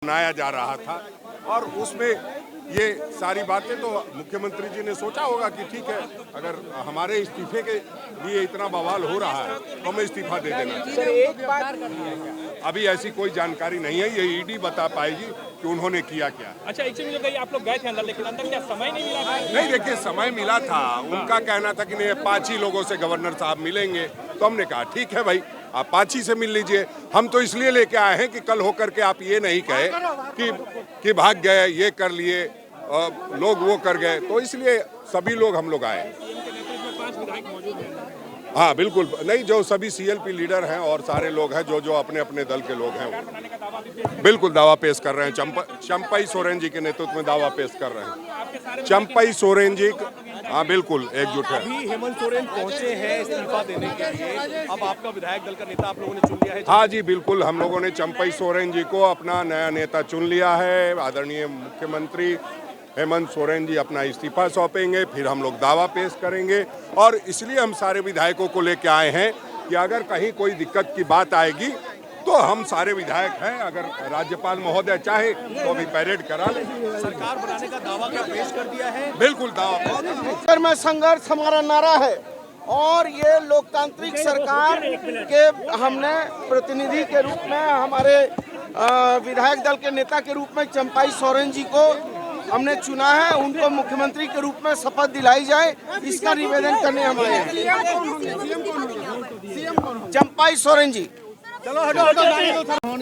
बनाया जा रहा था और उसमें ये सारी बातें तो मुख्यमंत्री जी ने सोचा होगा कि ठीक है, अगर हमारे इस्तीफे के लिए इतना बवाल हो रहा है तो हमें इस्तीफा दे देना चाहिए। सर एक बात अभी ऐसी कोई जानकारी नहीं है, ये ईडी बता पाएगी कि उन्होंने किया क्या। अच्छा, एक चीज मुझे बताइए, आप लोग गए थे अंदर, लेकिन अंदर क्या समय नहीं मिला था? नहीं, देखिए समय मिला था, उनका कहना था कि नहीं 5 ही लोगों से गवर्नर साहब मिलेंगे, तो हमने कहा ठीक है भाई, आप 5 ही से मिल लीजिए। हम तो इसलिए लेके आए हैं कि कल होकर के आप ये नहीं कहे कि भाग गए, ये कर लिए, लोग वो कर गए, तो इसलिए सभी लोग हम लोग आए। 5 विधायक मौजूद हैं। हाँ बिल्कुल, नहीं जो सभी सीएलपी लीडर हैं और सारे लोग हैं जो अपने अपने दल के लोग हैं, बनाने का दावा भी पेश बिल्कुल दावा पेश कर रहे हैं। चंपई सोरेन जी के नेतृत्व में दावा पेश कर रहे हैं। चंपई सोरेन जी, हाँ बिल्कुल एकजुट है। अभी हेमंत सोरेन पहुंचे हैं इस्तीफा देने के लिए, अब आपका विधायक दल का नेता आप लोगों ने चुन लिया है? हाँ जी बिल्कुल, हम लोगों ने चंपई सोरेन जी को अपना नया नेता चुन लिया है। आदरणीय मुख्यमंत्री हेमंत सोरेन जी अपना इस्तीफा सौंपेंगे, फिर हम लोग दावा पेश करेंगे और इसलिए हम सारे विधायकों को लेके आए हैं कि अगर कहीं कोई दिक्कत की बात आएगी तो हम सारे विधायक हैं, अगर राज्यपाल महोदय चाहे तो अभी पैरेड करा लें। सरकार बनाने का दावा क्या पेश कर दिया है? बिल्कुल दावा। सर में संघर्ष हमारा नारा है और ये लोकतांत्रिक सरकार के हमने प्रतिनिधि के रूप में, हमारे विधायक दल के नेता के रूप में चंपई सोरेन जी को हमने चुना है। उनको मुख्यमंत्री के रूप में शपथ दिलाई जाए, इसका निवेदन करने हम आए हैं। चंपई सोरेन जी। चलो हटो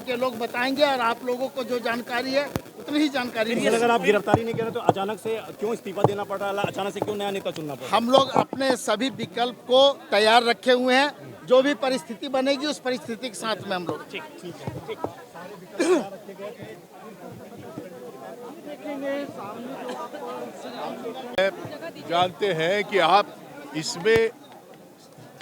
के लोग बताएंगे और आप लोगों को जो जानकारी है उतनी ही जानकारी सर, अगर आप गिरफ्तारी नहीं करें तो अचानक से क्यों इस्तीफा देना पड़ रहा है? अचानक से क्यों नया नेता चुनना पड़ा? हम लोग अपने सभी विकल्प को तैयार रखे हुए हैं, जो भी परिस्थिति बनेगी उस परिस्थिति के साथ में हम लोग। जानते हैं कि आप इसमें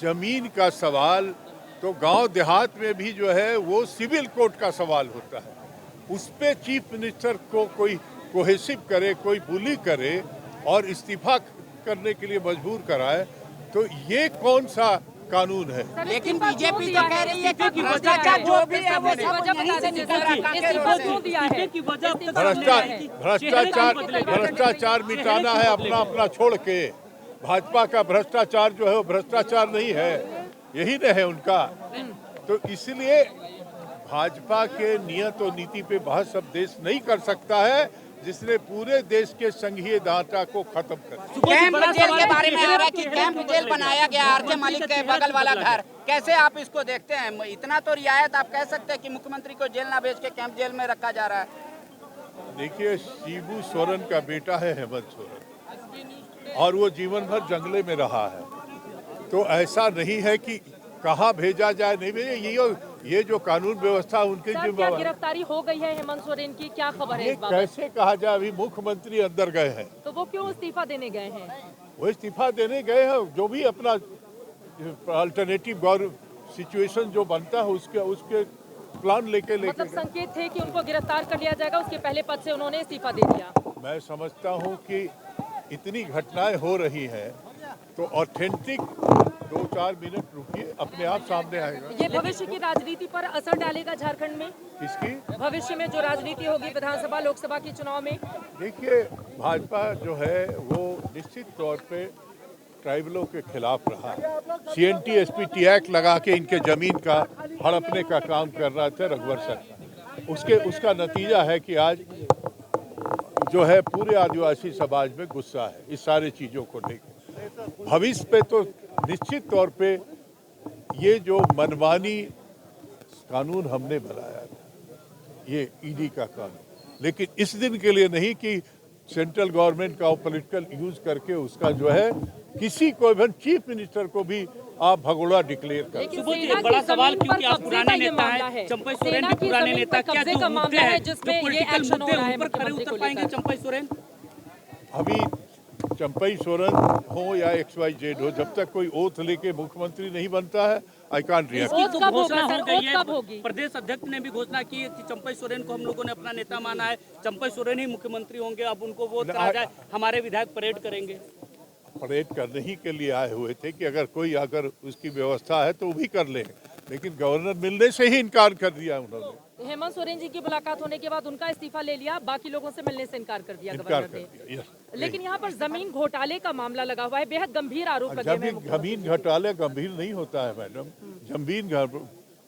जमीन का सवाल तो गांव देहात में भी जो है वो सिविल कोर्ट का सवाल होता है, उस पे चीफ मिनिस्टर को कोई कोहेसिव करे, कोई बुली करे और इस्तीफा करने के लिए मजबूर कराए, तो ये कौन सा कानून है? लेकिन बीजेपी तो कह रही है कि भ्रष्टाचार जो भी है वो भ्रष्टाचार मिटाना है अपना अपना छोड़ के। भाजपा का भ्रष्टाचार जो है वो भ्रष्टाचार नहीं है, यही न है उनका। तो इसलिए भाजपा के नियत और नीति पे बहस अब देश नहीं कर सकता है, जिसने पूरे देश के संघीय ढांचा को खत्म कर दिया। कैंप जेल के बारे में आ रहा है कि कैंप जेल बनाया गया आरके मलिक के बगल वाला घर, कैसे आप इसको देखते हैं? इतना तो रियायत आप कह सकते हैं कि मुख्यमंत्री को जेल ना भेज के कैंप जेल में रखा जा रहा है। देखिए, शिबू सोरेन का बेटा है हेमंत सोरेन और वो जीवन भर जंगले में रहा है, तो ऐसा नहीं है कि कहाँ भेजा जाए नहीं भेजे। ये जो कानून व्यवस्था उनकी क्या गिरफ्तारी हो गई है हेमंत सोरेन की, क्या खबर है? ये कैसे कहा जाए? अभी मुख्यमंत्री अंदर गए हैं, तो वो क्यों इस्तीफा देने गए हैं? वो इस्तीफा देने गए हैं, जो भी अपना अल्टरनेटिव सिचुएशन जो बनता है उसके प्लान लेके मतलब संकेत थे कि उनको गिरफ्तार कर लिया जाएगा, उसके पहले पद से उन्होंने इस्तीफा दे दिया। मैं समझता हूँ कि इतनी घटनाएं हो रही हैं तो ऑथेंटिक 2-4 मिनट रुकिए, अपने आप सामने आएगा। ये भविष्य की राजनीति पर असर डालेगा झारखंड में? किसकी? भविष्य में जो राजनीति होगी विधानसभा लोकसभा के चुनाव में। देखिए, भाजपा जो है वो निश्चित तौर पे ट्राइबलों के खिलाफ रहा है। CNT SPT एक्ट लगा के इनके जमीन का हड़पने का काम कर रहा था रघुवर सरकार। उसका नतीजा है कि आज जो है पूरे आदिवासी समाज में गुस्सा है इस सारी चीज़ों को लेकर। भविष्य पे तो निश्चित तौर पे ये जो मनमानी कानून हमने बनाया था, ये ईडी का कानून, लेकिन इस दिन के लिए नहीं कि सेंट्रल गवर्नमेंट का पॉलिटिकल यूज करके उसका जो है किसी को भी, चीफ मिनिस्टर को भी आप भगोड़ा डिक्लेयर कर। बड़ा सवाल क्योंकि आप पुराने नेता हैं, चंपई सोरेन भी पुराने नेता, क्या जो मुद्दे हैं, जो पॉलिटिकल मुद्दे उन पर खड़े उतर पाएंगे चंपई सोरेन? अभी चंपई सोरेन हो या XYZ हो, जब तक कोई ओथ लेके मुख्यमंत्री नहीं बनता है, आई कांट रिएक्ट। इसकी तो घोषणा हो गई है, प्रदेश अध्यक्ष ने भी घोषणा की है कि चंपई सोरेन को हम लोगों ने अपना नेता माना है, चंपई सोरेन ही मुख्यमंत्री होंगे, अब उनको वोट करा जाए, हमारे विधायक परेड करेंगे। परेड करने ही के लिए आए हुए थे कि अगर उसकी व्यवस्था है तो वो भी कर ले, लेकिन गवर्नर मिलने से ही इनकार कर दिया उन्होंने। हेमंत सोरेन जी की मुलाकात होने के बाद उनका इस्तीफा ले लिया, बाकी लोगों से मिलने से इनकार कर दिया इनकार गवर्नर कर ने। दिया, यस। लेकिन यहाँ पर जमीन घोटाले का मामला लगा हुआ है, बेहद गंभीर आरोप लगे हुए हैं जमीन मुख्यमंत्री। घोटाले गंभीर नहीं होता है मैडम। जमीन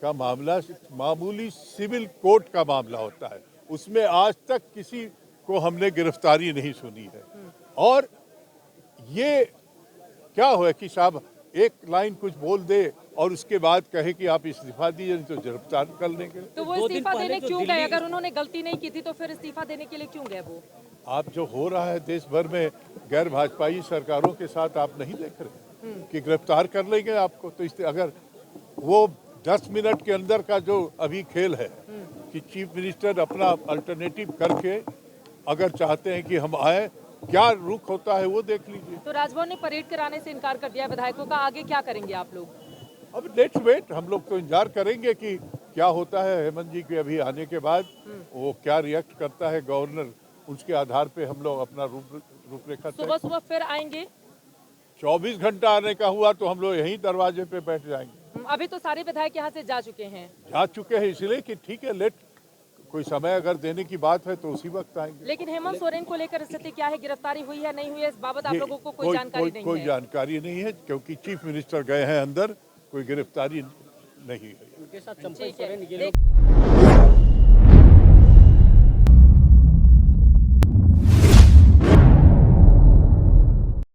का मामला मामूली सिविल कोर्ट का मामला होता है, उसमें आज तक किसी को हमने गिरफ्तारी नहीं सुनी है। और ये क्या हुआ कि साहब एक लाइन कुछ बोल दे और उसके बाद कहे कि आप इस्तीफा दीजिए नहीं तो गिरफ्तार कर लेंगे। तो वो इस्तीफा देने क्यों गए? अगर उन्होंने गलती नहीं की थी तो फिर इस्तीफा देने के लिए क्यों गए वो? आप जो हो रहा है देश भर में गैर भाजपाई सरकारों के साथ आप नहीं देख रहे कि गिरफ्तार कर लेंगे आपको। तो अगर वो 10 मिनट के अंदर का जो अभी खेल है कि चीफ मिनिस्टर अपना अल्टरनेटिव करके अगर चाहते हैं कि हम आए, क्या रुख होता है वो देख लीजिए। तो राजभवन ने परेड कराने से इनकार कर दिया विधायकों का, आगे क्या करेंगे आप लोग? अब लेट्स वेट, हम लोग तो इंतजार करेंगे कि क्या होता है हेमंत जी के अभी आने के बाद वो क्या रिएक्ट करता है गवर्नर, उसके आधार पे हम लोग अपना रूपरेखा सुबह सुबह फिर आएंगे? 24 घंटा आने का हुआ तो हम लोग यहीं दरवाजे पे बैठ जाएंगे। अभी तो सारे विधायक यहाँ से जा चुके हैं। जा चुके हैं इसलिए कि ठीक है, लेट कोई समय अगर देने की बात है तो उसी वक्त आएंगे। लेकिन हेमंत सोरेन को लेकर स्थिति क्या है? गिरफ्तारी हुई है नहीं हुई है, इस बाबत आप लोगों को कोई जानकारी नहीं कोई है? जानकारी नहीं है क्योंकि चीफ मिनिस्टर गए हैं अंदर, कोई गिरफ्तारी नहीं है। उनके साथ चंपई ठीक है। सोरेन ये लोग